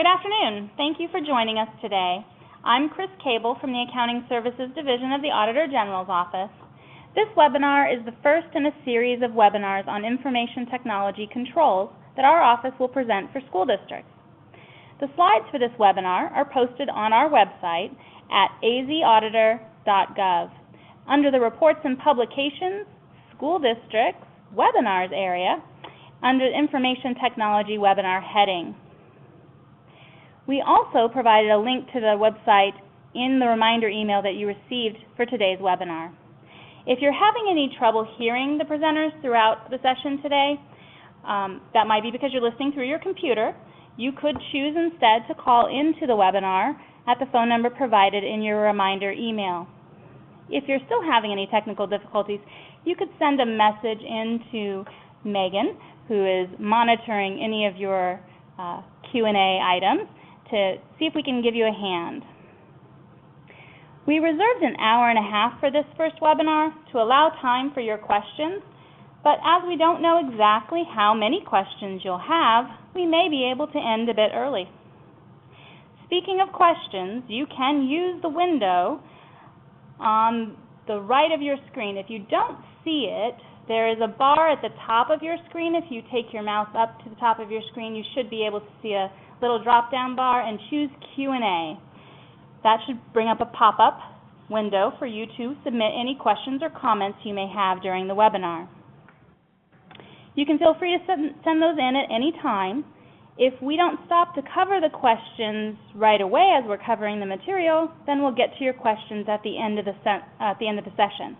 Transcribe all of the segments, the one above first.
Good afternoon. Thank you for joining us today. I'm Chris Cable from the Accounting Services Division of the Auditor General's Office. This webinar is the first in a series of webinars on information technology controls that our office will present for school districts. The slides for this webinar are posted on our website at azauditor.gov. Under the Reports and Publications, School Districts, Webinars area, under the Information Technology Webinar heading. We also provided a link to the website in the reminder email that you received for today's webinar. If you're having any trouble hearing the presenters throughout the session today, that might be because you're listening through your computer. You could choose instead to call into the webinar at the phone number provided in your reminder email. If you're still having any technical difficulties, you could send a message in to Megan, who is monitoring any of your Q&A items, to see if we can give you a hand. We reserved an hour and a half for this first webinar to allow time for your questions, but as we don't know exactly how many questions you'll have, we may be able to end a bit early. Speaking of questions, you can use the window on the right of your screen. If you don't see it, there is a bar at the top of your screen. If you take your mouse up to the top of your screen, you should be able to see a little drop-down bar and choose Q&A. That should bring up a pop-up window for you to submit any questions or comments you may have during the webinar. You can feel free to send those in at any time. If we don't stop to cover the questions right away as we're covering the material, then we'll get to your questions at the end of the session.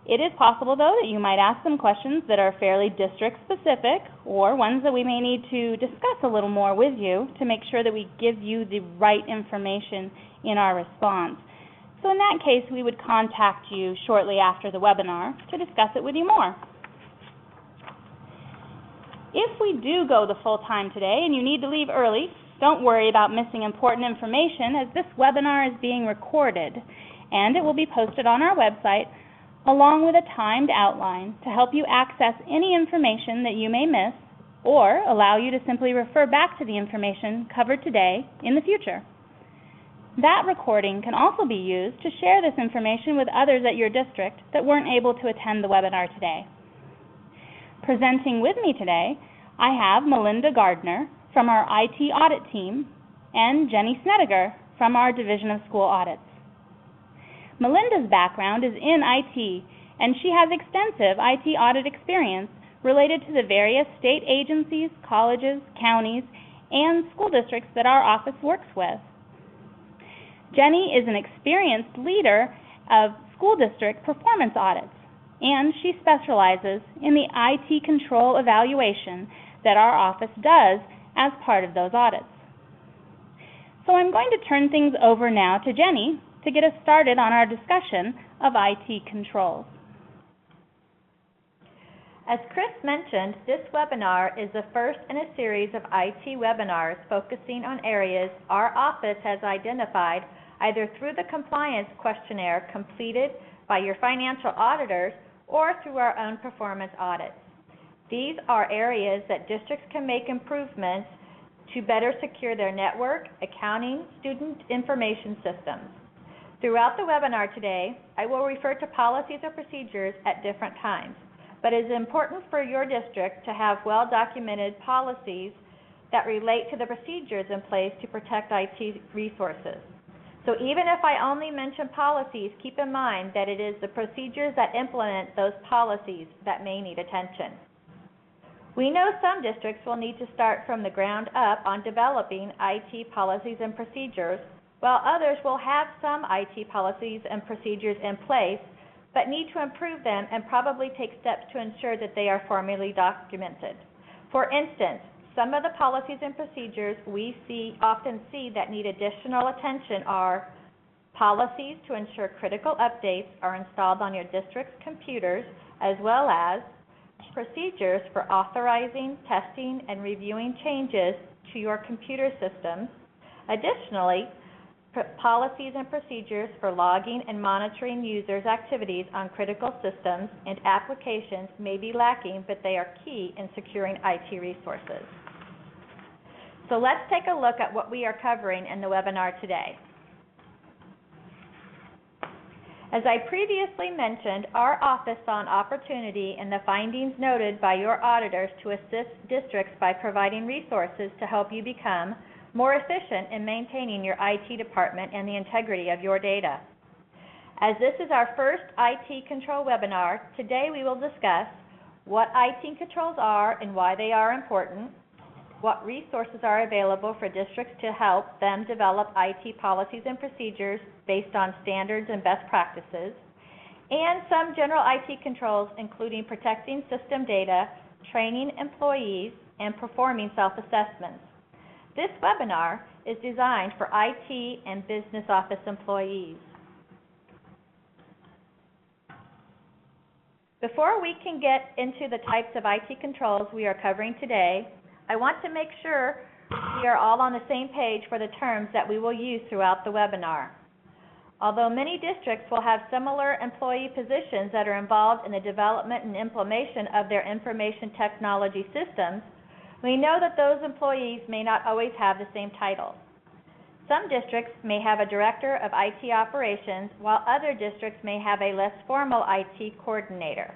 It is possible, though, that you might ask some questions that are fairly district-specific or ones that we may need to discuss a little more with you to make sure that we give you the right information in our response. So in that case, we would contact you shortly after the webinar to discuss it with you more. If we do go the full time today and you need to leave early, don't worry about missing important information, as this webinar is being recorded and it will be posted on our website along with a timed outline to help you access any information that you may miss or allow you to simply refer back to the information covered today in the future. That recording can also be used to share this information with others at your district that weren't able to attend the webinar today. Presenting with me today, I have Melinda Gardner from our IT audit team and Jenny Snediger from our Division of School Audits. Melinda's background is in IT, and she has extensive IT audit experience related to the various state agencies, colleges, counties, and school districts that our office works with. Jenny is an experienced leader of school district performance audits, and she specializes in the IT control evaluation that our office does as part of those audits. So I'm going to turn things over now to Jenny to get us started on our discussion of IT controls. As Chris mentioned, this webinar is the first in a series of IT webinars focusing on areas our office has identified either through the compliance questionnaire completed by your financial auditors or through our own performance audits. These are areas that districts can make improvements to better secure their network, accounting, student information systems. Throughout the webinar today, I will refer to policies or procedures at different times, but it is important for your district to have well-documented policies that relate to the procedures in place to protect IT resources. So even if I only mention policies, keep in mind that it is the procedures that implement those policies that may need attention. We know some districts will need to start from the ground up on developing IT policies and procedures, while others will have some IT policies and procedures in place, but need to improve them and probably take steps to ensure that they are formally documented. For instance, some of the policies and procedures we often see that need additional attention are policies to ensure critical updates are installed on your district's computers, as well as procedures for authorizing, testing, and reviewing changes to your computer systems. Additionally, policies and procedures for logging and monitoring users' activities on critical systems and applications may be lacking, but they are key in securing IT resources. So let's take a look at what we are covering in the webinar today. As I previously mentioned, our office saw an opportunity in the findings noted by your auditors to assist districts by providing resources to help you become more efficient in maintaining your IT department and the integrity of your data. As this is our first IT control webinar, today we will discuss what IT controls are and why they are important, what resources are available for districts to help them develop IT policies and procedures based on standards and best practices, and some general IT controls including protecting system data, training employees, and performing self-assessments. This webinar is designed for IT and business office employees. Before we can get into the types of IT controls we are covering today, I want to make sure we are all on the same page for the terms that we will use throughout the webinar. Although many districts will have similar employee positions that are involved in the development and implementation of their information technology systems, we know that those employees may not always have the same title. Some districts may have a director of IT operations, while other districts may have a less formal IT coordinator.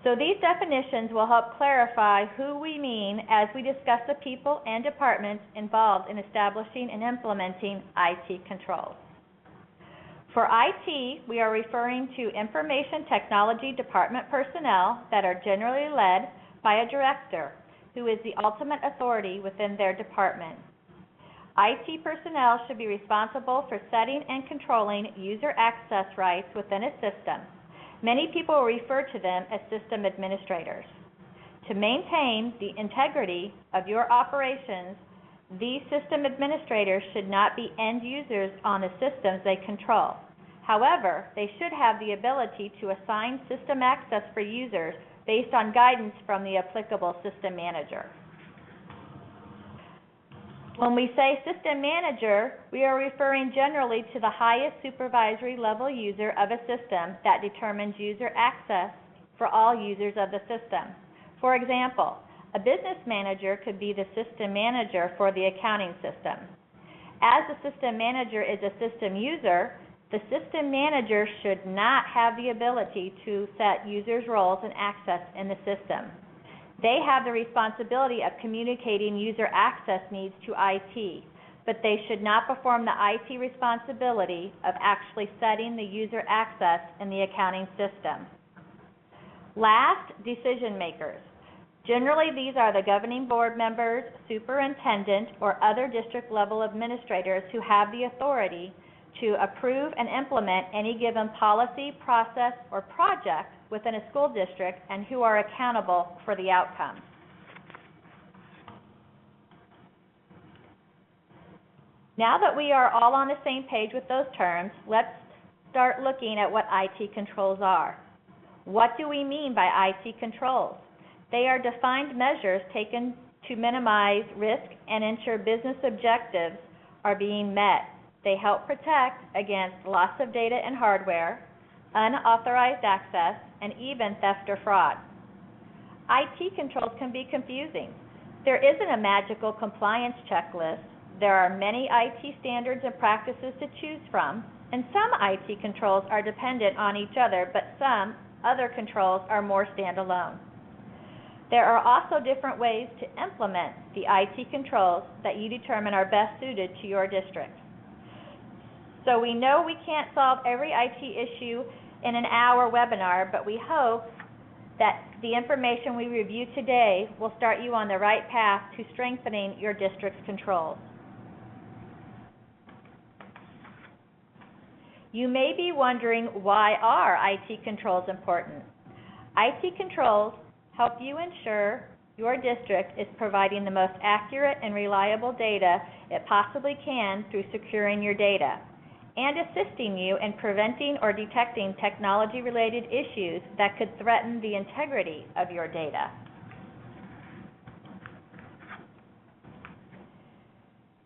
So these definitions will help clarify who we mean as we discuss the people and departments involved in establishing and implementing IT controls. For IT, we are referring to information technology department personnel that are generally led by a director, who is the ultimate authority within their department. IT personnel should be responsible for setting and controlling user access rights within a system. Many people refer to them as system administrators. To maintain the integrity of your operations, these system administrators should not be end users on the systems they control. However, they should have the ability to assign system access for users based on guidance from the applicable system manager. When we say system manager, we are referring generally to the highest supervisory level user of a system that determines user access for all users of the system. For example, a business manager could be the system manager for the accounting system. As the system manager is a system user, the system manager should not have the ability to set users' roles and access in the system. They have the responsibility of communicating user access needs to IT, but they should not perform the IT responsibility of actually setting the user access in the accounting system. Last, decision makers. Generally, these are the governing board members, superintendent, or other district level administrators who have the authority to approve and implement any given policy, process, or project within a school district and who are accountable for the outcome. Now that we are all on the same page with those terms, let's start looking at what IT controls are. What do we mean by IT controls? They are defined measures taken to minimize risk and ensure business objectives are being met. They help protect against loss of data and hardware, unauthorized access, and even theft or fraud. IT controls can be confusing. There isn't a magical compliance checklist. There are many IT standards and practices to choose from, and some IT controls are dependent on each other, but some other controls are more standalone. There are also different ways to implement the IT controls that you determine are best suited to your district. So we know we can't solve every IT issue in an hour webinar, but we hope that the information we review today will start you on the right path to strengthening your district's controls. You may be wondering, why are IT controls important? IT controls help you ensure your district is providing the most accurate and reliable data it possibly can through securing your data, and assisting you in preventing or detecting technology-related issues that could threaten the integrity of your data.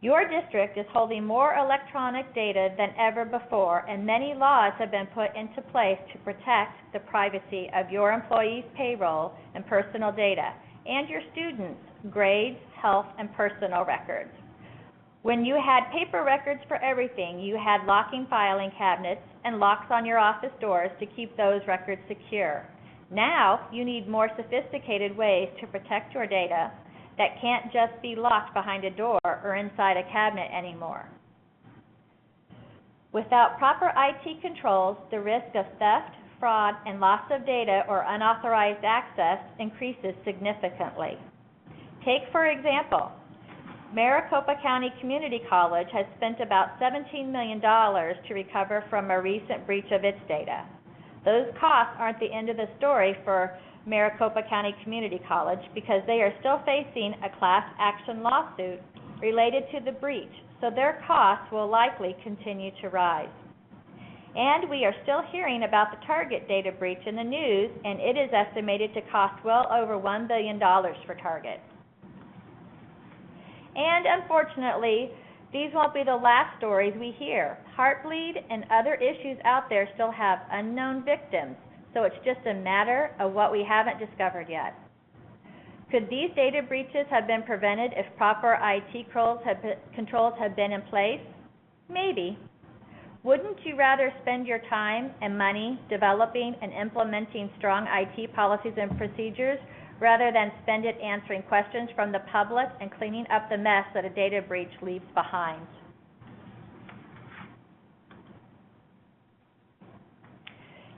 Your district is holding more electronic data than ever before, and many laws have been put into place to protect the privacy of your employees' payroll and personal data, and your students' grades, health, and personal records. When you had paper records for everything, you had locking filing cabinets and locks on your office doors to keep those records secure. Now, you need more sophisticated ways to protect your data that can't just be locked behind a door or inside a cabinet anymore. Without proper IT controls, the risk of theft, fraud, and loss of data or unauthorized access increases significantly. Take, for example, Maricopa County Community College has spent about $17 million to recover from a recent breach of its data. Those costs aren't the end of the story for Maricopa County Community College because they are still facing a class action lawsuit related to the breach, so their costs will likely continue to rise. And we are still hearing about the Target data breach in the news, and it is estimated to cost well over $1 billion for Target. And unfortunately, these won't be the last stories we hear. Heartbleed and other issues out there still have unknown victims, so it's just a matter of what we haven't discovered yet. Could these data breaches have been prevented if proper IT controls had been in place? Maybe. Wouldn't you rather spend your time and money developing and implementing strong IT policies and procedures rather than spend it answering questions from the public and cleaning up the mess that a data breach leaves behind?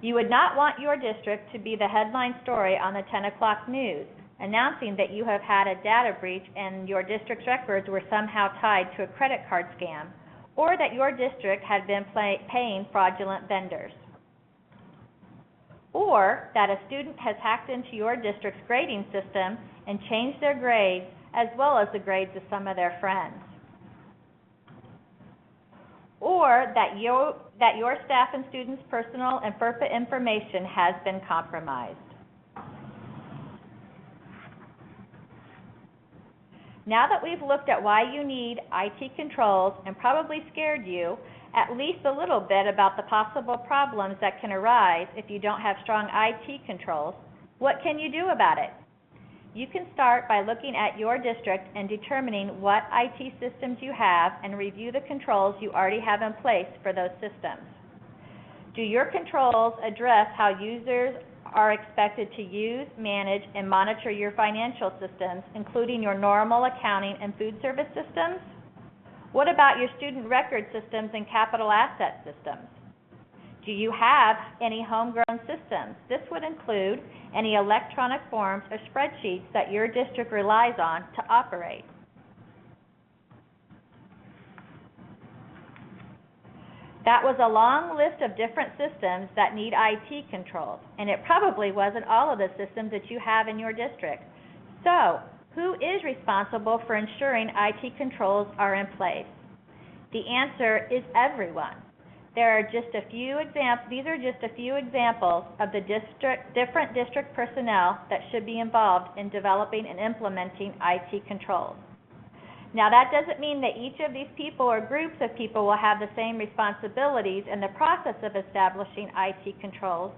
You would not want your district to be the headline story on the 10 o'clock news, announcing that you have had a data breach and your district's records were somehow tied to a credit card scam, or that your district had been paying fraudulent vendors, or that a student has hacked into your district's grading system and changed their grades as well as the grades of some of their friends, or that your staff and students' personal and FERPA information has been compromised. Now that we've looked at why you need IT controls and probably scared you at least a little bit about the possible problems that can arise if you don't have strong IT controls, what can you do about it? You can start by looking at your district and determining what IT systems you have and review the controls you already have in place for those systems. Do your controls address how users are expected to use, manage, and monitor your financial systems, including your normal accounting and food service systems? What about your student record systems and capital asset systems? Do you have any homegrown systems? This would include any electronic forms or spreadsheets that your district relies on to operate. That was a long list of different systems that need IT controls, and it probably wasn't all of the systems that you have in your district. So, who is responsible for ensuring IT controls are in place? The answer is everyone. These are just a few examples of the different district personnel that should be involved in developing and implementing IT controls. Now, that doesn't mean that each of these people or groups of people will have the same responsibilities in the process of establishing IT controls,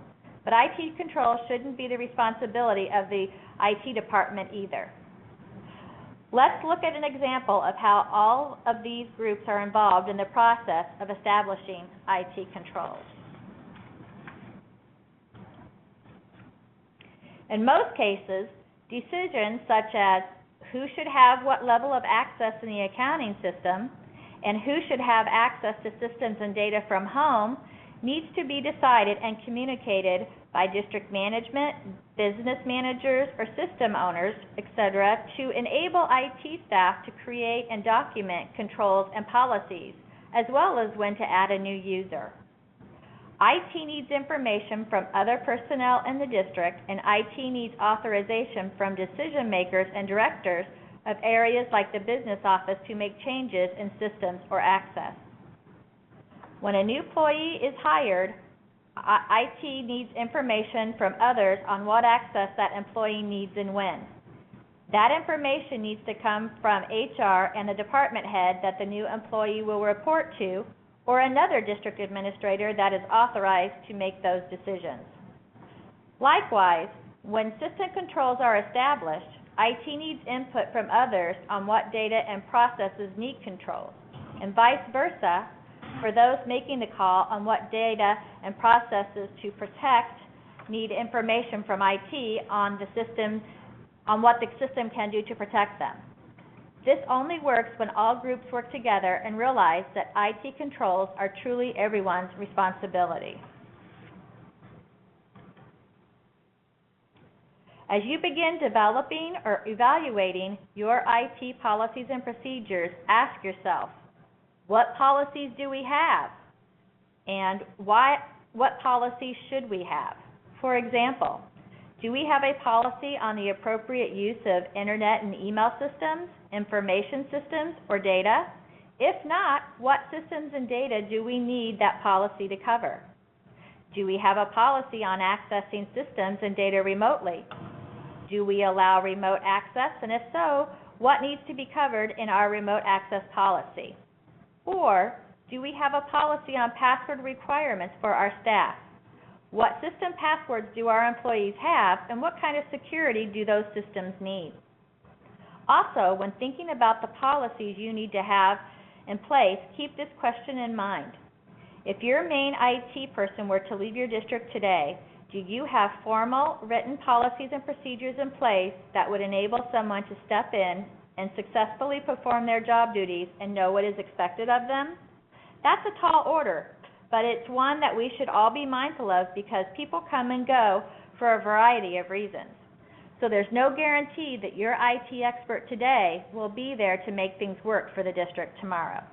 but IT controls shouldn't be the responsibility of the IT department either. Let's look at an example of how all of these groups are involved in the process of establishing IT controls. In most cases, decisions such as who should have what level of access in the accounting system and who should have access to systems and data from home needs to be decided and communicated by district management, business managers, or system owners, etc., to enable IT staff to create and document controls and policies, as well as when to add a new user. IT needs information from other personnel in the district, and IT needs authorization from decision makers and directors of areas like the business office to make changes in systems or access. When a new employee is hired, IT needs information from others on what access that employee needs and when. That information needs to come from HR and the department head that the new employee will report to, or another district administrator that is authorized to make those decisions. Likewise, when system controls are established, IT needs input from others on what data and processes need controls, and vice versa for those making the call on what data and processes to protect need information from IT on what the system can do to protect them. This only works when all groups work together and realize that IT controls are truly everyone's responsibility. As you begin developing or evaluating your IT policies and procedures, ask yourself, what policies do we have? And what policies should we have? For example, do we have a policy on the appropriate use of internet and email systems, information systems, or data? If not, what systems and data do we need that policy to cover? Do we have a policy on accessing systems and data remotely? Do we allow remote access, and if so, what needs to be covered in our remote access policy? Or do we have a policy on password requirements for our staff? What system passwords do our employees have, and what kind of security do those systems need? Also, when thinking about the policies you need to have in place, keep this question in mind. If your main IT person were to leave your district today, do you have formal written policies and procedures in place that would enable someone to step in and successfully perform their job duties and know what is expected of them? That's a tall order, but it's one that we should all be mindful of because people come and go for a variety of reasons. So there's no guarantee that your IT expert today will be there to make things work for the district tomorrow.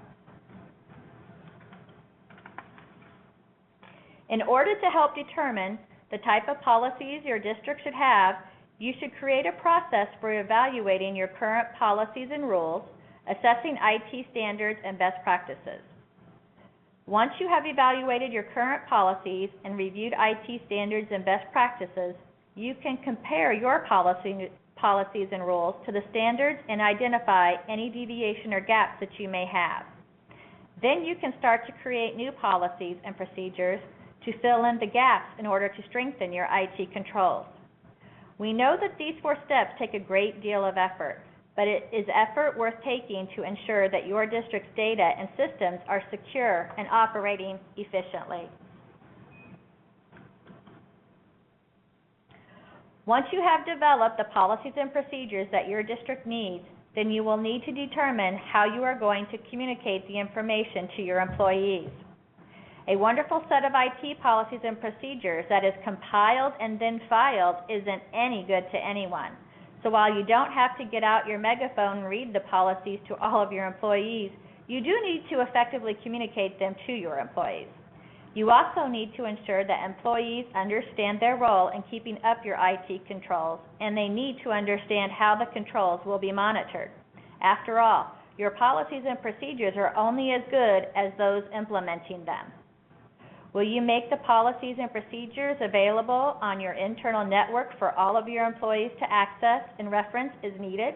In order to help determine the type of policies your district should have, you should create a process for evaluating your current policies and rules, assessing IT standards and best practices. Once you have evaluated your current policies and reviewed IT standards and best practices, you can compare your policies and rules to the standards and identify any deviation or gaps that you may have. Then you can start to create new policies and procedures to fill in the gaps in order to strengthen your IT controls. We know that these 4 steps take a great deal of effort, but it is effort worth taking to ensure that your district's data and systems are secure and operating efficiently. Once you have developed the policies and procedures that your district needs, then you will need to determine how you are going to communicate the information to your employees. A wonderful set of IT policies and procedures that is compiled and then filed isn't any good to anyone. So while you don't have to get out your megaphone and read the policies to all of your employees, you do need to effectively communicate them to your employees. You also need to ensure that employees understand their role in keeping up your IT controls, and they need to understand how the controls will be monitored. After all, your policies and procedures are only as good as those implementing them. Will you make the policies and procedures available on your internal network for all of your employees to access and reference as needed?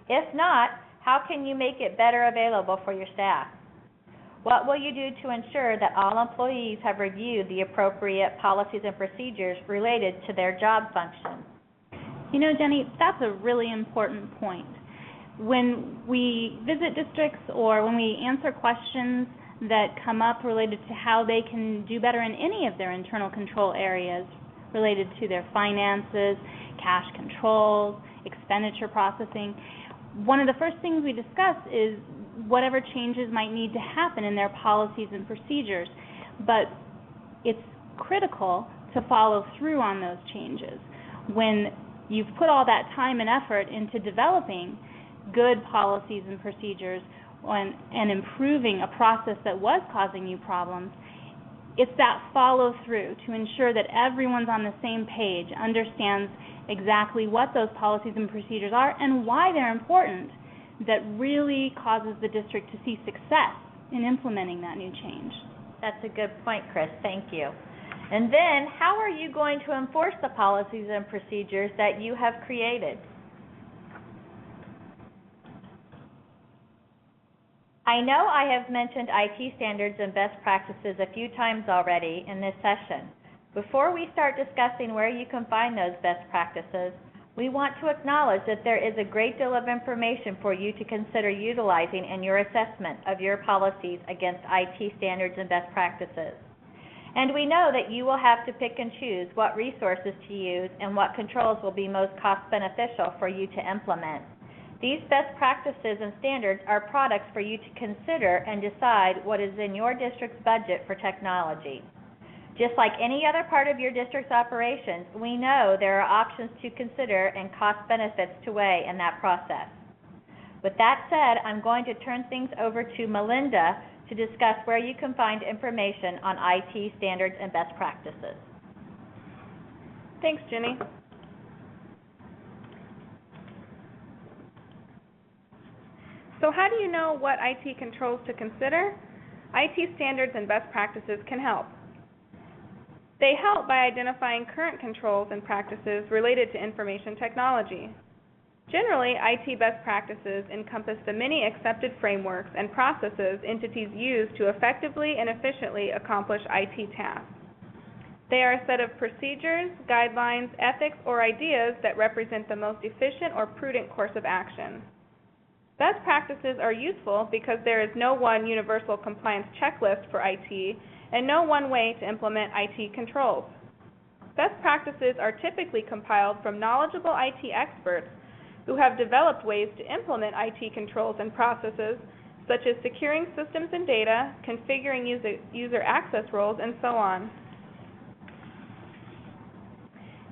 If not, how can you make it better available for your staff? What will you do to ensure that all employees have reviewed the appropriate policies and procedures related to their job function? You know, Jenny, that's a really important point. When we visit districts or when we answer questions that come up related to how they can do better in any of their internal control areas related to their finances, cash controls, expenditure processing, one of the first things we discuss is whatever changes might need to happen in their policies and procedures. But it's critical to follow through on those changes. When you've put all that time and effort into developing good policies and procedures and improving a process that was causing you problems, it's that follow through to ensure that everyone's on the same page, understands exactly what those policies and procedures are and why they're important, that really causes the district to see success in implementing that new change. That's a good point, Chris. Thank you. And then, how are you going to enforce the policies and procedures that you have created? I know I have mentioned IT standards and best practices a few times already in this session. Before we start discussing where you can find those best practices, We want to acknowledge that there is a great deal of information for you to consider utilizing in your assessment of your policies against IT standards and best practices. And we know that you will have to pick and choose what resources to use and what controls will be most cost beneficial for you to implement. These best practices and standards are products for you to consider and decide what is in your district's budget for technology. Just like any other part of your district's operations, we know there are options to consider and cost benefits to weigh in that process. With that said, I'm going to turn things over to Melinda to discuss where you can find information on IT standards and best practices. Thanks, Jenny. So how do you know what IT controls to consider? IT standards and best practices can help. They help by identifying current controls and practices related to information technology. Generally, IT best practices encompass the many accepted frameworks and processes entities use to effectively and efficiently accomplish IT tasks. They are a set of procedures, guidelines, ethics, or ideas that represent the most efficient or prudent course of action. Best practices are useful because there is no one universal compliance checklist for IT and no one way to implement IT controls. Best practices are typically compiled from knowledgeable IT experts who have developed ways to implement IT controls and processes, such as securing systems and data, configuring user access roles, and so on.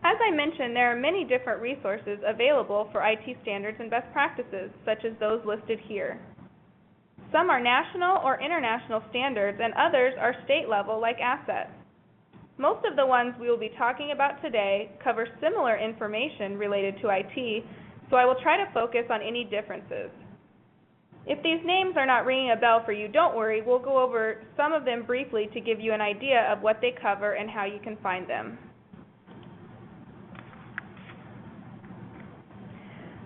As I mentioned, there are many different resources available for IT standards and best practices, such as those listed here. Some are national or international standards, and others are state level, like assets. Most of the ones we will be talking about today cover similar information related to IT, so I will try to focus on any differences. If these names are not ringing a bell for you, don't worry, we'll go over some of them briefly to give you an idea of what they cover and how you can find them.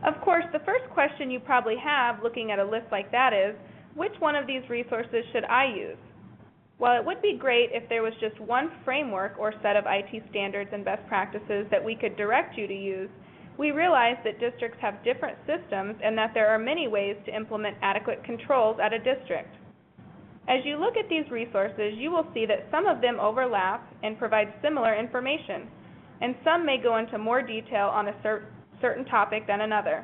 Of course, the first question you probably have looking at a list like that is, which one of these resources should I use? While it would be great if there was just one framework or set of IT standards and best practices that we could direct you to use, we realize that districts have different systems and that there are many ways to implement adequate controls at a district. As you look at these resources, you will see that some of them overlap and provide similar information, and some may go into more detail on a certain topic than another.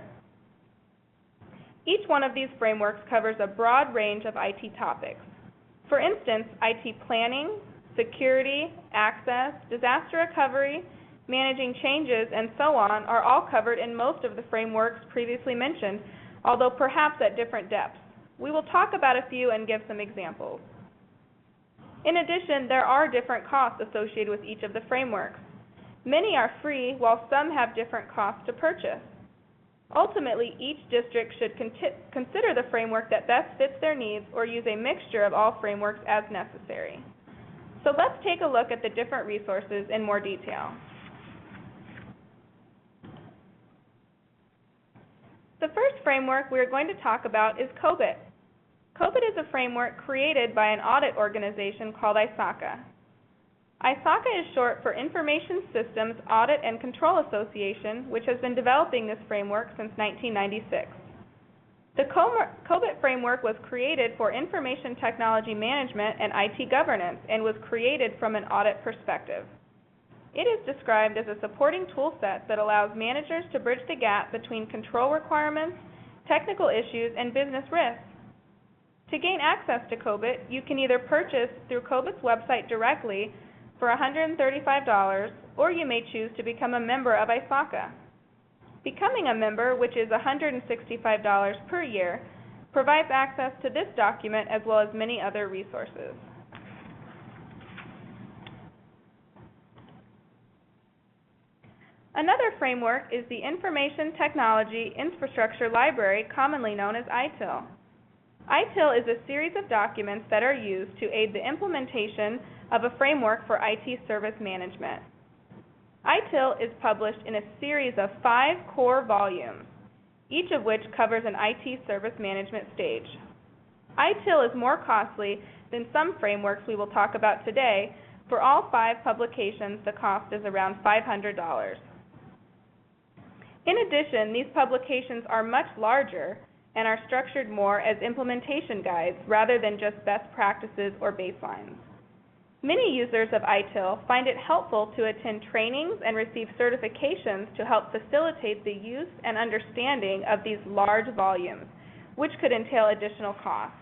Each one of these frameworks covers a broad range of IT topics. For instance, IT planning, security, access, disaster recovery, managing changes, and so on are all covered in most of the frameworks previously mentioned, although perhaps at different depths. We will talk about a few and give some examples. In addition, there are different costs associated with each of the frameworks. Many are free, while some have different costs to purchase. Ultimately, each district should consider the framework that best fits their needs or use a mixture of all frameworks as necessary. So let's take a look at the different resources in more detail. The first framework we are going to talk about is COBIT. COBIT is a framework created by an audit organization called ISACA. ISACA is short for Information Systems Audit and Control Association, which has been developing this framework since 1996. The COBIT framework was created for information technology management and IT governance and was created from an audit perspective. It is described as a supporting tool set that allows managers to bridge the gap between control requirements, technical issues, and business risks. To gain access to COBIT, you can either purchase through COBIT's website directly for $135, or you may choose to become a member of ISACA. Becoming a member, which is $165 per year, provides access to this document as well as many other resources. Another framework is the Information Technology Infrastructure Library, commonly known as ITIL. ITIL is a series of documents that are used to aid the implementation of a framework for IT service management. ITIL is published in a series of 5 core volumes, each of which covers an IT service management stage. ITIL is more costly than some frameworks we will talk about today. For all 5 publications, the cost is around $500. In addition, these publications are much larger and are structured more as implementation guides rather than just best practices or baselines. Many users of ITIL find it helpful to attend trainings and receive certifications to help facilitate the use and understanding of these large volumes, which could entail additional costs.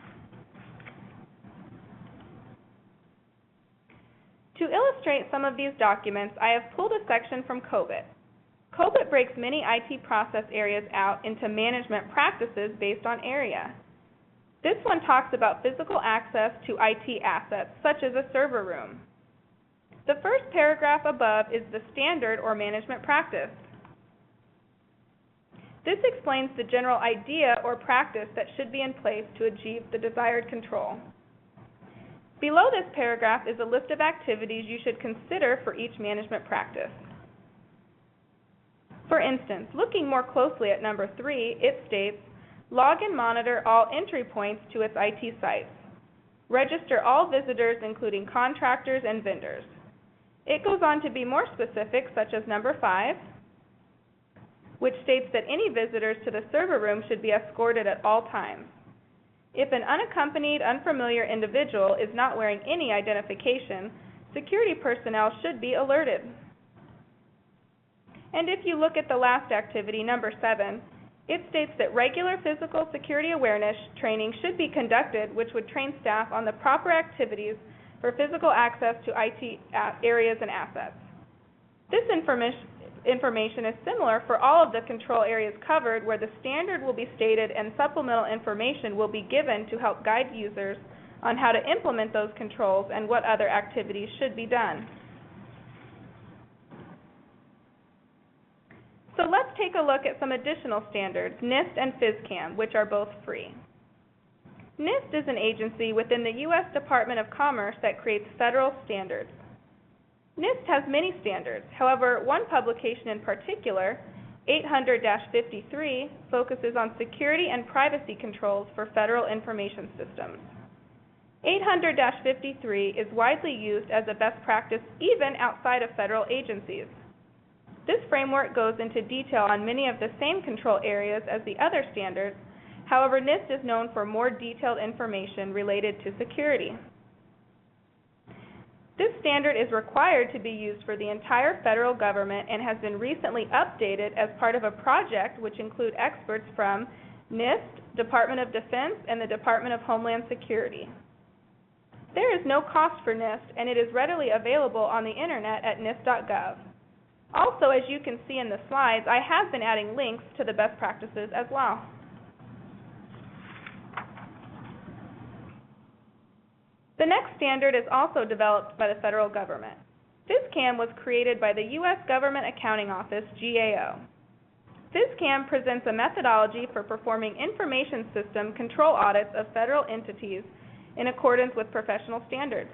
To illustrate some of these documents, I have pulled a section from COBIT. COBIT breaks many IT process areas out into management practices based on area. This one talks about physical access to IT assets, such as a server room. The first paragraph above is the standard or management practice. This explains the general idea or practice that should be in place to achieve the desired control. Below this paragraph is a list of activities you should consider for each management practice. For instance, looking more closely at number 3, it states, log and monitor all entry points to its IT sites. Register all visitors, including contractors and vendors. It goes on to be more specific, such as number 5, which states that any visitors to the server room should be escorted at all times. If an unaccompanied, unfamiliar individual is not wearing any identification, security personnel should be alerted. And if you look at the last activity, number 7, it states that regular physical security awareness training should be conducted, which would train staff on the proper activities for physical access to IT areas and assets. This information is similar for all of the control areas covered, where the standard will be stated and supplemental information will be given to help guide users on how to implement those controls and what other activities should be done. So let's take a look at some additional standards, NIST and PhysCAM, which are both free. NIST is an agency within the U.S. Department of Commerce that creates federal standards. NIST has many standards. However, one publication in particular, 800-53, focuses on security and privacy controls for federal information systems. 800-53 is widely used as a best practice even outside of federal agencies. This framework goes into detail on many of the same control areas as the other standards. However, NIST is known for more detailed information related to security. This standard is required to be used for the entire federal government and has been recently updated as part of a project which includes experts from NIST, Department of Defense, and the Department of Homeland Security. There is no cost for NIST, and it is readily available on the internet at nist.gov. Also, as you can see in the slides, I have been adding links to the best practices as well. The next standard is also developed by the federal government. PhysCAM was created by the U.S. Government Accounting Office, GAO. PhysCAM presents a methodology for performing information system control audits of federal entities in accordance with professional standards.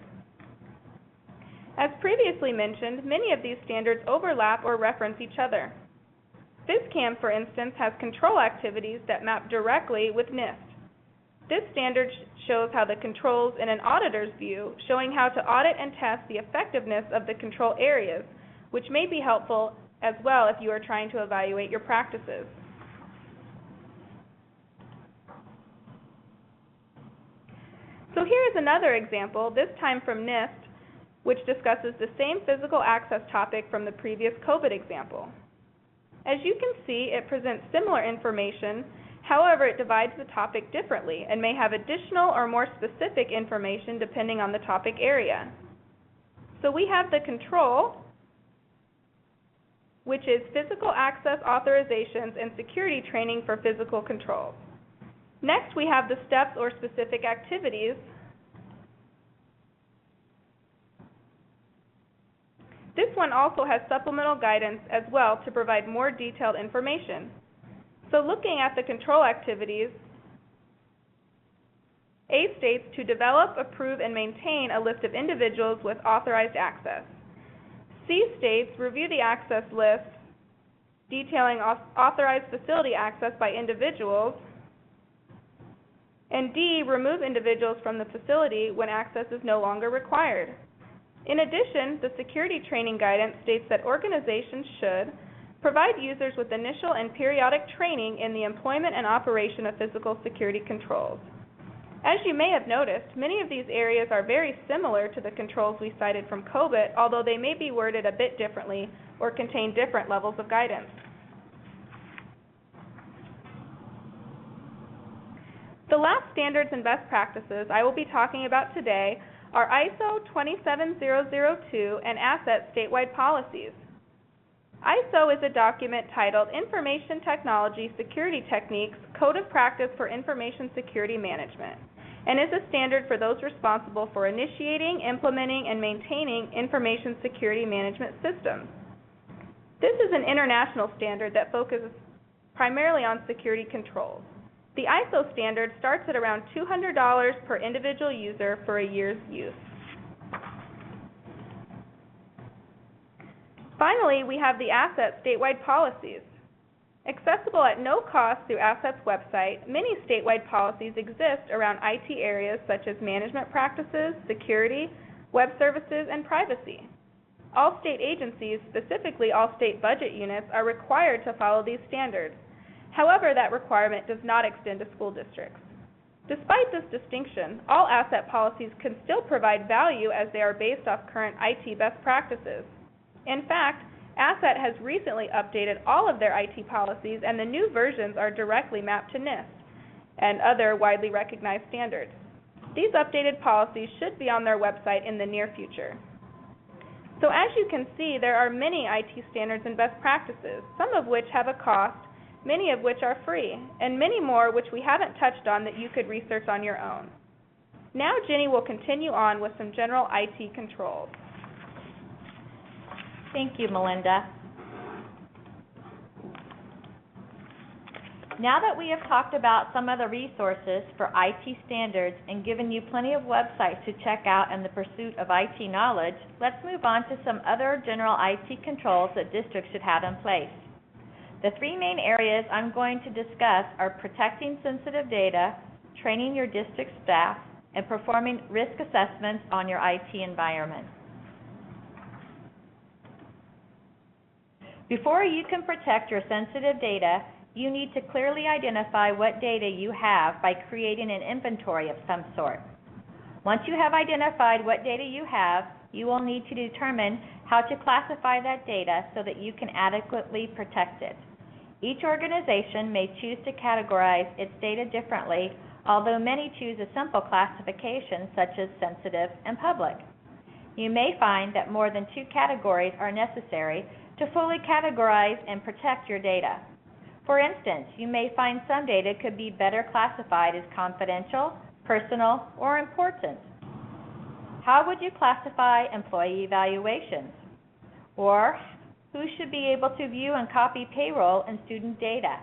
As previously mentioned, many of these standards overlap or reference each other. PhysCAM, for instance, has control activities that map directly with NIST. This standard shows how the controls in an auditor's view, showing how to audit and test the effectiveness of the control areas, which may be helpful as well if you are trying to evaluate your practices. So here is another example, this time from NIST, which discusses the same physical access topic from the previous COVID example. As you can see, it presents similar information. However, it divides the topic differently and may have additional or more specific information depending on the topic area. So we have the control, which is physical access authorizations and security training for physical controls. Next, we have the steps or specific activities. This one also has supplemental guidance as well to provide more detailed information. So looking at the control activities, A states to develop, approve, and maintain a list of individuals with authorized access. C states review the access list detailing authorized facility access by individuals. And D, remove individuals from the facility when access is no longer required. In addition, the security training guidance states that organizations should Provide users with initial and periodic training in the employment and operation of physical security controls. As you may have noticed, many of these areas are very similar to the controls we cited from COBIT, although they may be worded a bit differently or contain different levels of guidance. The last standards and best practices I will be talking about today are ISO 27002 and Asset Statewide Policies. ISO is a document titled Information Technology Security Techniques Code of Practice for Information Security Management, and is a standard for those responsible for initiating, implementing, and maintaining information security management systems. This is an international standard that focuses primarily on security controls. The ISO standard starts at around $200 per individual user for a year's use. Finally, we have the Asset Statewide Policies. Accessible at no cost through Asset's website, many statewide policies exist around IT areas such as management practices, security, web services, and privacy. All state agencies, specifically all state budget units, are required to follow these standards. However, that requirement does not extend to school districts. Despite this distinction, all asset policies can still provide value as they are based off current IT best practices. In fact, Asset has recently updated all of their IT policies, and the new versions are directly mapped to NIST and other widely recognized standards. These updated policies should be on their website in the near future. So as you can see, there are many IT standards and best practices, some of which have a cost, many of which are free, and many more which we haven't touched on that you could research on your own. Now Jenny will continue on with some general IT controls. Thank you, Melinda. Now that we have talked about some of the resources for IT standards and given you plenty of websites to check out in the pursuit of IT knowledge, let's move on to some other general IT controls that districts should have in place. The three main areas I'm going to discuss are protecting sensitive data, training your district staff, and performing risk assessments on your IT environment. Before you can protect your sensitive data, you need to clearly identify what data you have by creating an inventory of some sort. Once you have identified what data you have, you will need to determine how to classify that data so that you can adequately protect it. Each organization may choose to categorize its data differently, although many choose a simple classification such as sensitive and public. You may find that more than 2 categories are necessary to fully categorize and protect your data. For instance, you may find some data could be better classified as confidential, personal, or important. How would you classify employee evaluations? Or who should be able to view and copy payroll and student data?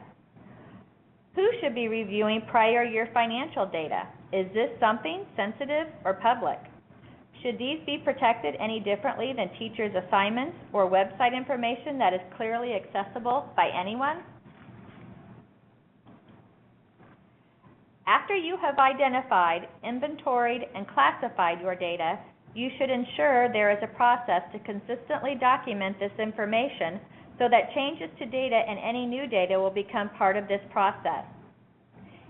Who should be reviewing prior year financial data? Is this something sensitive or public? Should these be protected any differently than teachers' assignments or website information that is clearly accessible by anyone? After you have identified, inventoried, and classified your data, you should ensure there is a process to consistently document this information so that changes to data and any new data will become part of this process.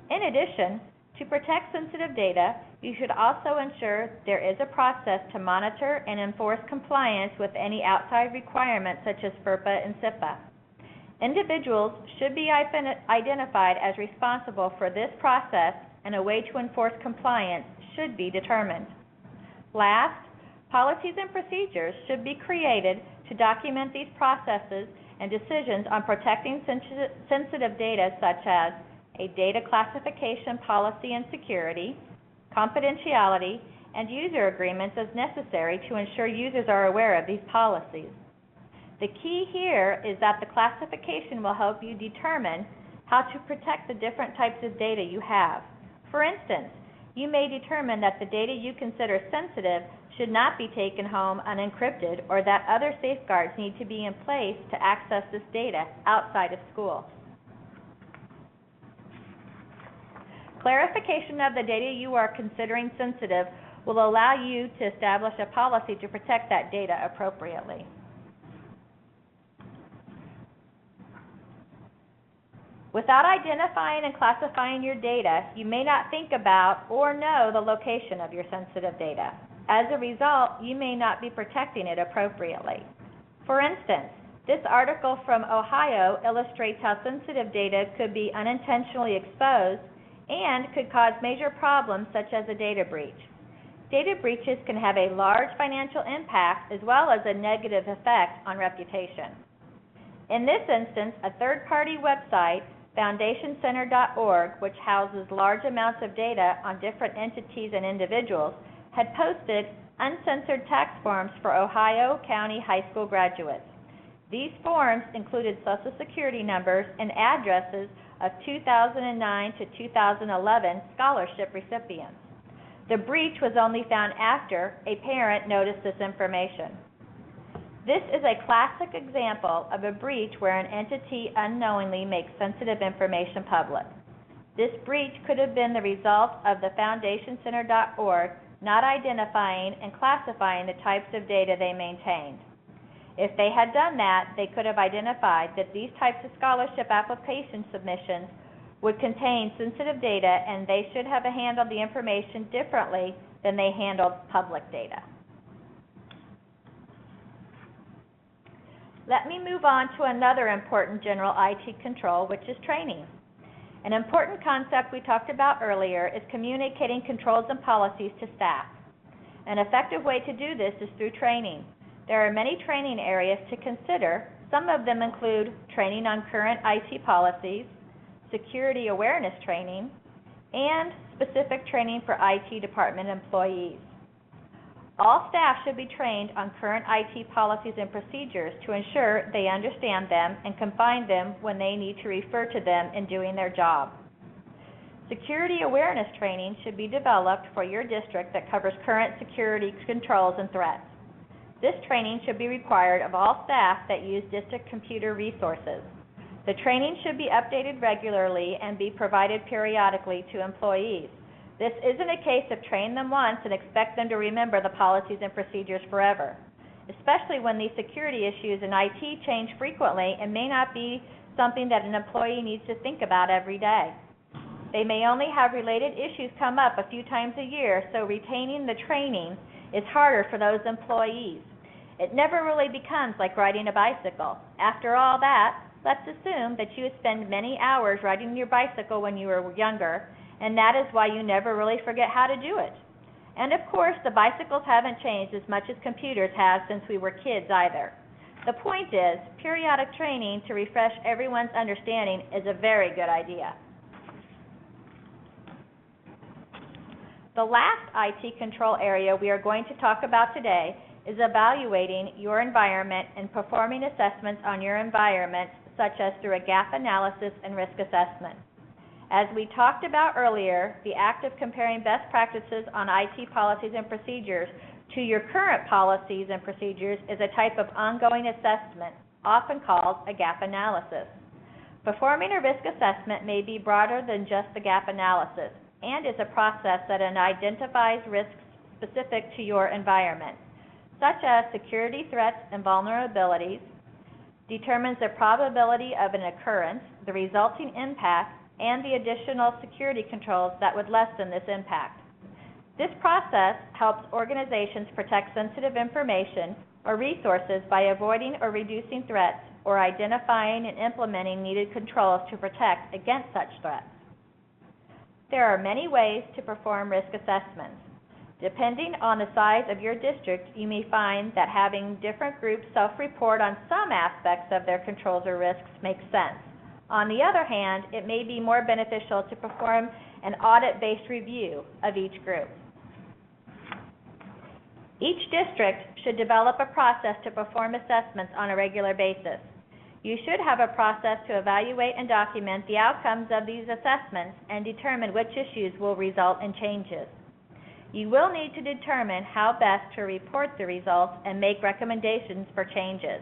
In addition, to protect sensitive data, you should also ensure there is a process to monitor and enforce compliance with any outside requirements such as FERPA and CIPA. Individuals should be identified as responsible for this process, and a way to enforce compliance should be determined. Last, policies and procedures should be created to document these processes and decisions on protecting sensitive data such as a data classification policy and security, confidentiality, and user agreements as necessary to ensure users are aware of these policies. The key here is that the classification will help you determine how to protect the different types of data you have. For instance, you may determine that the data you consider sensitive should not be taken home unencrypted, or that other safeguards need to be in place to access this data outside of school. Clarification of the data you are considering sensitive will allow you to establish a policy to protect that data appropriately. Without identifying and classifying your data, you may not think about or know the location of your sensitive data. As a result, you may not be protecting it appropriately. For instance, this article from Ohio illustrates how sensitive data could be unintentionally exposed and could cause major problems such as a data breach. Data breaches can have a large financial impact as well as a negative effect on reputation. In this instance, a third-party website, foundationcenter.org, which houses large amounts of data on different entities and individuals, had posted uncensored tax forms for Ohio County high school graduates. These forms included Social Security numbers and addresses of 2009 to 2011 scholarship recipients. The breach was only found after a parent noticed this information. This is a classic example of a breach where an entity unknowingly makes sensitive information public. This breach could have been the result of the foundationcenter.org not identifying and classifying the types of data they maintained. If they had done that, they could have identified that these types of scholarship application submissions would contain sensitive data, and they should have handled the information differently than they handled public data. Let me move on to another important general IT control, which is training. An important concept we talked about earlier is communicating controls and policies to staff. An effective way to do this is through training. There are many training areas to consider. Some of them include training on current IT policies, security awareness training, and specific training for IT department employees. All staff should be trained on current IT policies and procedures to ensure they understand them and can find them when they need to refer to them in doing their job. Security awareness training should be developed for your district that covers current security controls and threats. This training should be required of all staff that use district computer resources. The training should be updated regularly and be provided periodically to employees. This isn't a case of train them once and expect them to remember the policies and procedures forever, especially when these security issues in IT change frequently and may not be something that an employee needs to think about every day. They may only have related issues come up a few times a year, so retaining the training is harder for those employees. It never really becomes like riding a bicycle. After all that, let's assume that you spend many hours riding your bicycle when you were younger, and that is why you never really forget how to do it. And of course, the bicycles haven't changed as much as computers have since we were kids either. The point is, periodic training to refresh everyone's understanding is a very good idea. The last IT control area we are going to talk about today is evaluating your environment and performing assessments on your environment, such as through a gap analysis and risk assessment. As we talked about earlier, the act of comparing best practices on IT policies and procedures to your current policies and procedures is a type of ongoing assessment, often called a gap analysis. Performing a risk assessment may be broader than just the gap analysis, and is a process that identifies risks specific to your environment, such as security threats and vulnerabilities, determines the probability of an occurrence, the resulting impact, and the additional security controls that would lessen this impact. This process helps organizations protect sensitive information or resources by avoiding or reducing threats or identifying and implementing needed controls to protect against such threats. There are many ways to perform risk assessments. Depending on the size of your district, you may find that having different groups self-report on some aspects of their controls or risks makes sense. On the other hand, it may be more beneficial to perform an audit-based review of each group. Each district should develop a process to perform assessments on a regular basis. You should have a process to evaluate and document the outcomes of these assessments and determine which issues will result in changes. You will need to determine how best to report the results and make recommendations for changes.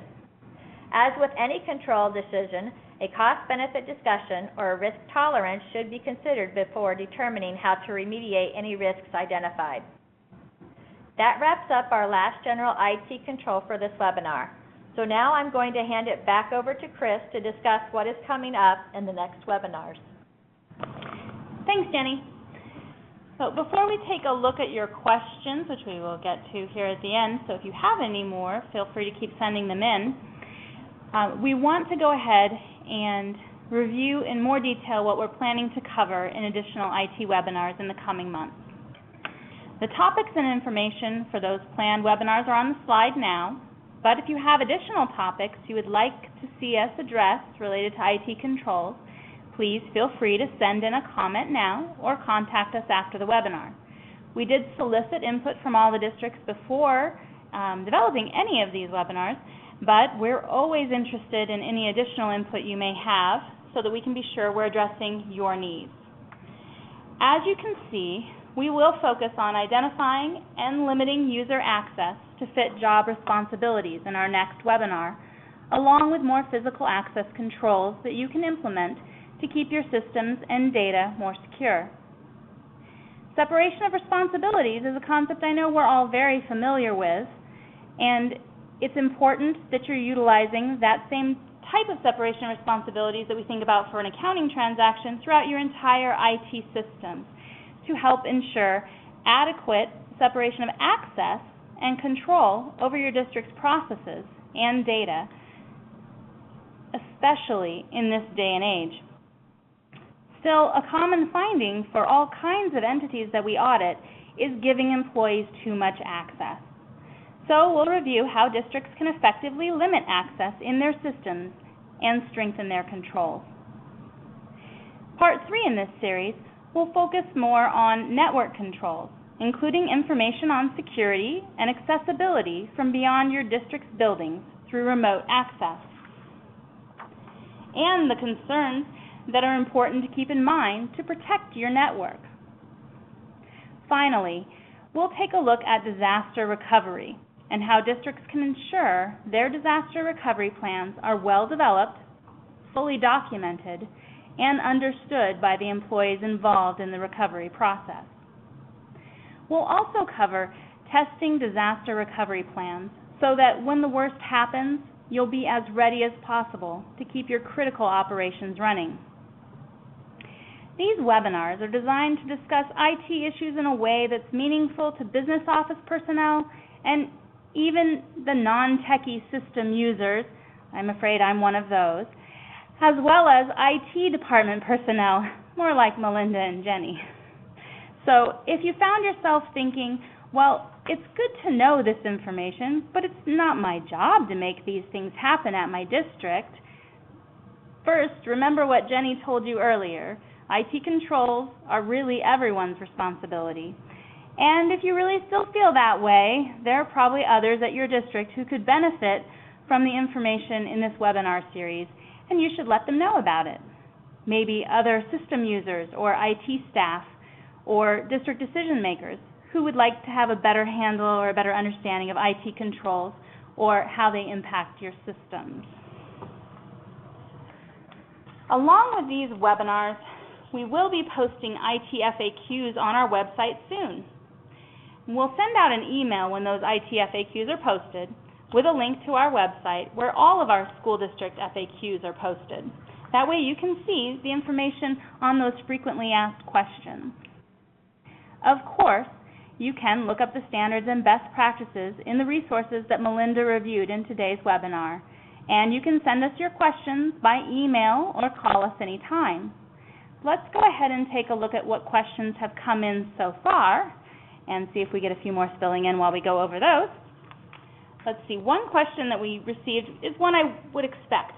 As with any control decision, a cost-benefit discussion or a risk tolerance should be considered before determining how to remediate any risks identified. That wraps up our last general IT control for this webinar. So now I'm going to hand it back over to Chris to discuss what is coming up in the next webinars. Thanks, Jenny. So before we take a look at your questions, which we will get to here at the end, so if you have any more, feel free to keep sending them in. We want to go ahead and review in more detail what we're planning to cover in additional IT webinars in the coming months. The topics and information for those planned webinars are on the slide now, but if you have additional topics you would like to see us address related to IT controls, please feel free to send in a comment now or contact us after the webinar. We did solicit input from all the districts before developing any of these webinars, but we're always interested in any additional input you may have so that we can be sure we're addressing your needs. As you can see, we will focus on identifying and limiting user access to fit job responsibilities in our next webinar, along with more physical access controls that you can implement to keep your systems and data more secure. Separation of responsibilities is a concept I know we're all very familiar with, and it's important that you're utilizing that same type of separation of responsibilities that we think about for an accounting transaction throughout your entire IT system to help ensure adequate separation of access and control over your district's processes and data, especially in this day and age. Still, a common finding for all kinds of entities that we audit is giving employees too much access. So we'll review how districts can effectively limit access in their systems and strengthen their controls. Part 3 in this series will focus more on network controls, including information on security and accessibility from beyond your district's buildings through remote access, and the concerns that are important to keep in mind to protect your network. Finally, we'll take a look at disaster recovery and how districts can ensure their disaster recovery plans are well developed, fully documented, and understood by the employees involved in the recovery process. We'll also cover testing disaster recovery plans so that when the worst happens, you'll be as ready as possible to keep your critical operations running. These webinars are designed to discuss IT issues in a way that's meaningful to business office personnel and even the non-techie system users, I'm afraid I'm one of those, as well as IT department personnel, more like Melinda and Jenny. So if you found yourself thinking, well, it's good to know this information, but it's not my job to make these things happen at my district, first, remember what Jenny told you earlier. IT controls are really everyone's responsibility. And if you really still feel that way, there are probably others at your district who could benefit from the information in this webinar series, and you should let them know about it. Maybe other system users or IT staff or district decision makers who would like to have a better handle or a better understanding of IT controls or how they impact your systems. Along with these webinars, we will be posting IT FAQs on our website soon. We'll send out an email when those IT FAQs are posted with a link to our website where all of our school district FAQs are posted. That way you can see the information on those frequently asked questions. Of course, you can look up the standards and best practices in the resources that Melinda reviewed in today's webinar, and you can send us your questions by email or call us anytime. Let's go ahead and take a look at what questions have come in so far and see if we get a few more spilling in while we go over those. Let's see, one question that we received is one I would expect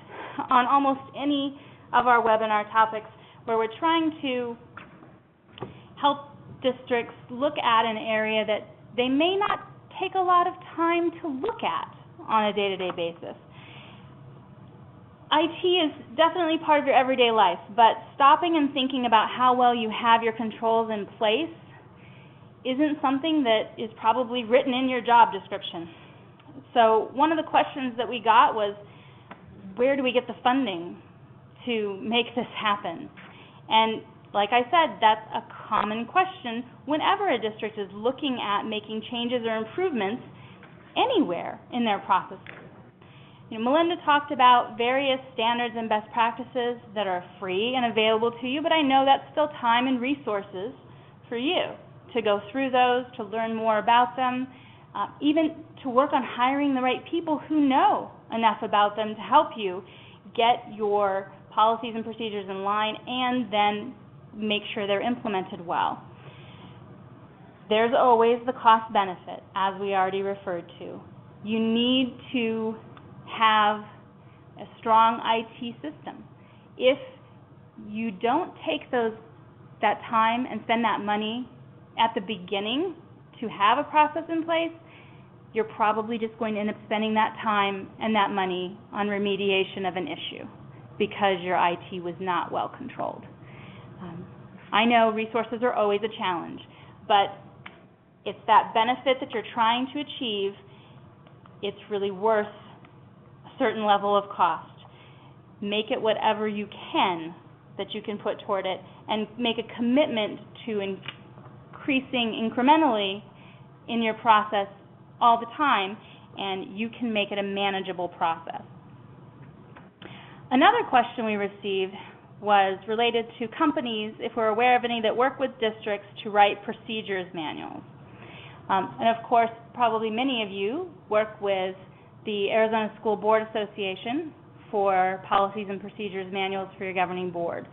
on almost any of our webinar topics where we're trying to help districts look at an area that they may not take a lot of time to look at on a day-to-day basis. IT is definitely part of your everyday life, but stopping and thinking about how well you have your controls in place isn't something that is probably written in your job description. So one of the questions that we got was, where do we get the funding to make this happen? And like I said, that's a common question whenever a district is looking at making changes or improvements anywhere in their processes. Melinda talked about various standards and best practices that are free and available to you, but I know that's still time and resources for you to go through those, to learn more about them, even to work on hiring the right people who know enough about them to help you get your policies and procedures in line and then make sure they're implemented well. There's always the cost benefit, as we already referred to. You need to have a strong IT system. If you don't take that time and spend that money at the beginning to have a process in place, you're probably just going to end up spending that time and that money on remediation of an issue because your IT was not well controlled. I know resources are always a challenge, but it's that benefit that you're trying to achieve, it's really worth a certain level of cost. Make it whatever you can that you can put toward it, and make a commitment to increasing incrementally in your process all the time, and you can make it a manageable process. Another question we received was related to companies, if we're aware of any that work with districts to write procedures manuals. And of course, probably many of you work with the Arizona School Board Association for policies and procedures manuals for your governing board.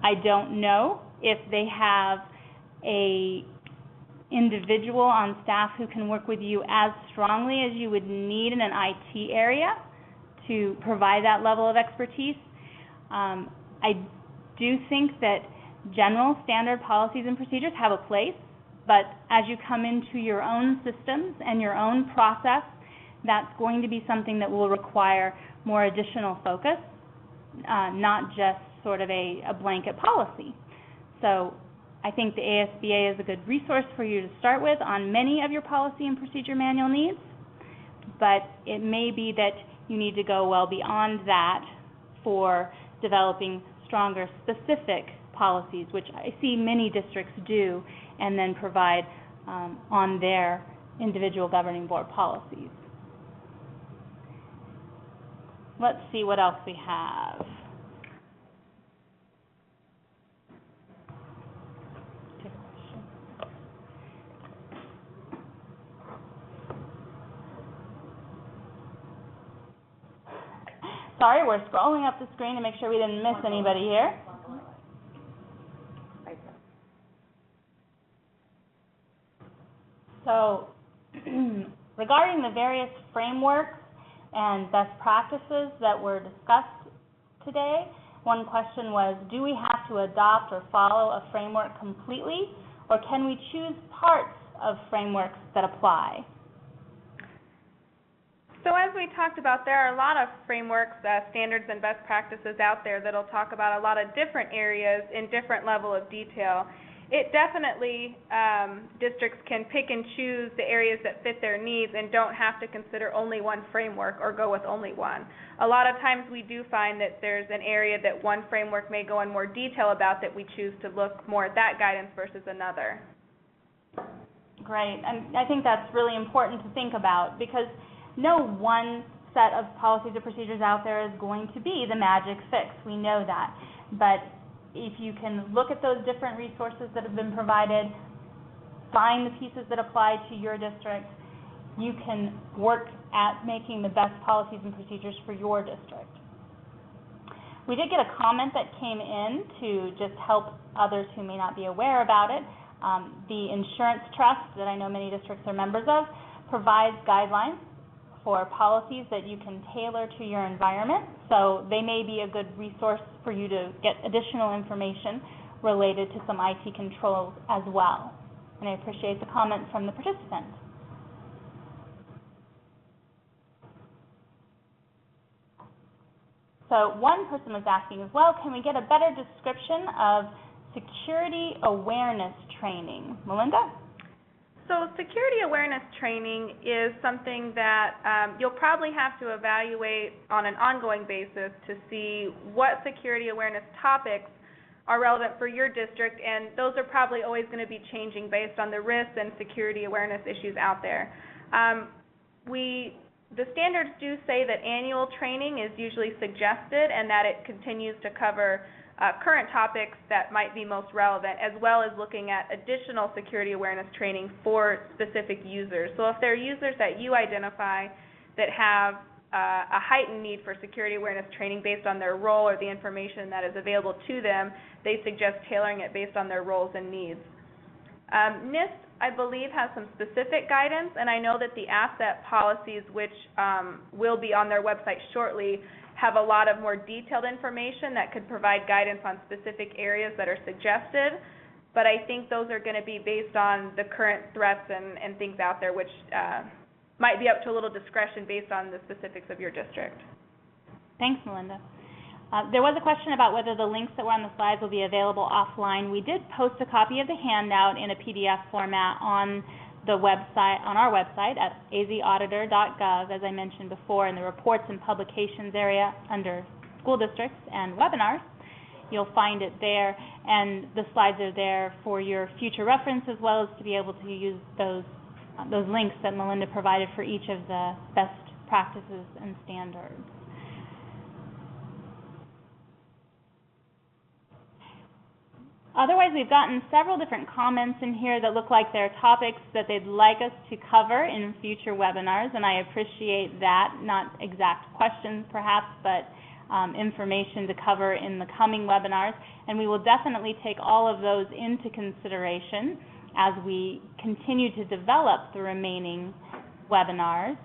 I don't know if they have a individual on staff who can work with you as strongly as you would need in an IT area to provide that level of expertise. I do think that general standard policies and procedures have a place, but as you come into your own systems and your own process, that's going to be something that will require more additional focus, not just sort of a blanket policy. So I think the ASBA is a good resource for you to start with on many of your policy and procedure manual needs, but it may be that you need to go well beyond that for developing stronger specific policies, which I see many districts do, and then provide on their individual governing board policies. Let's see what else we have. Sorry, we're scrolling up the screen to make sure we didn't miss anybody here. So, regarding the various frameworks and best practices that were discussed today, one question was, do we have to adopt or follow a framework completely, or can we choose parts of frameworks that apply? So as we talked about, there are a lot of frameworks, standards, and best practices out there that will talk about a lot of different areas in different level of detail. It definitely, districts can pick and choose the areas that fit their needs and don't have to consider only one framework or go with only one. A lot of times we do find that there's an area that one framework may go in more detail about that we choose to look more at that guidance versus another. Great, and I think that's really important to think about, because no one set of policies or procedures out there is going to be the magic fix. We know that. But if you can look at those different resources that have been provided, find the pieces that apply to your district, you can work at making the best policies and procedures for your district. We did get a comment that came in to just help others who may not be aware about it. The insurance trust that I know many districts are members of provides guidelines for policies that you can tailor to your environment. So they may be a good resource for you to get additional information related to some IT controls as well. And I appreciate the comment from the participant. So one person was asking as well, can we get a better description of security awareness training? Melinda? So security awareness training is something that you'll probably have to evaluate on an ongoing basis to see what security awareness topics are relevant for your district, and those are probably always going to be changing based on the risks and security awareness issues out there. We The standards do say that annual training is usually suggested and that it continues to cover current topics that might be most relevant, as well as looking at additional security awareness training for specific users. So if there are users that you identify that have a heightened need for security awareness training based on their role or the information that is available to them, they suggest tailoring it based on their roles and needs. NIST, I believe, has some specific guidance, and I know that the asset policies, which will be on their website shortly, have a lot of more detailed information that could provide guidance on specific areas that are suggested, but I think those are going to be based on the current threats and things out there, which might be up to a little discretion based on the specifics of your district. Thanks, Melinda. There was a question about whether the links that were on the slides will be available offline. We did post a copy of the handout in a PDF format on the website, on our website at azauditor.gov, as I mentioned before, in the Reports and Publications area under School Districts and Webinars. You'll find it there, and the slides are there for your future reference, as well as to be able to use those links that Melinda provided for each of the best practices and standards. Otherwise, we've gotten several different comments in here that look like they're topics that they'd like us to cover in future webinars, and I appreciate that. Not exact questions, perhaps, but information to cover in the coming webinars, and we will definitely take all of those into consideration as we continue to develop the remaining webinars.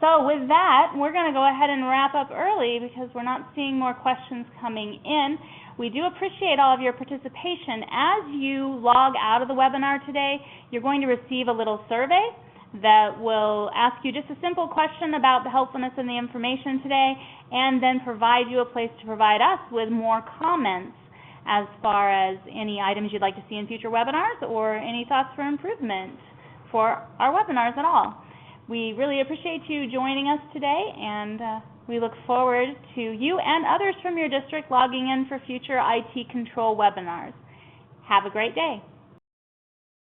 So with that, we're going to go ahead and wrap up early because we're not seeing more questions coming in. We do appreciate all of your participation. As you log out of the webinar today, you're going to receive a little survey that will ask you just a simple question about the helpfulness of the information today, and then provide you a place to provide us with more comments as far as any items you'd like to see in future webinars or any thoughts for improvement for our webinars at all. We really appreciate you joining us today, and we look forward to you and others from your district logging in for future IT control webinars. Have a great day.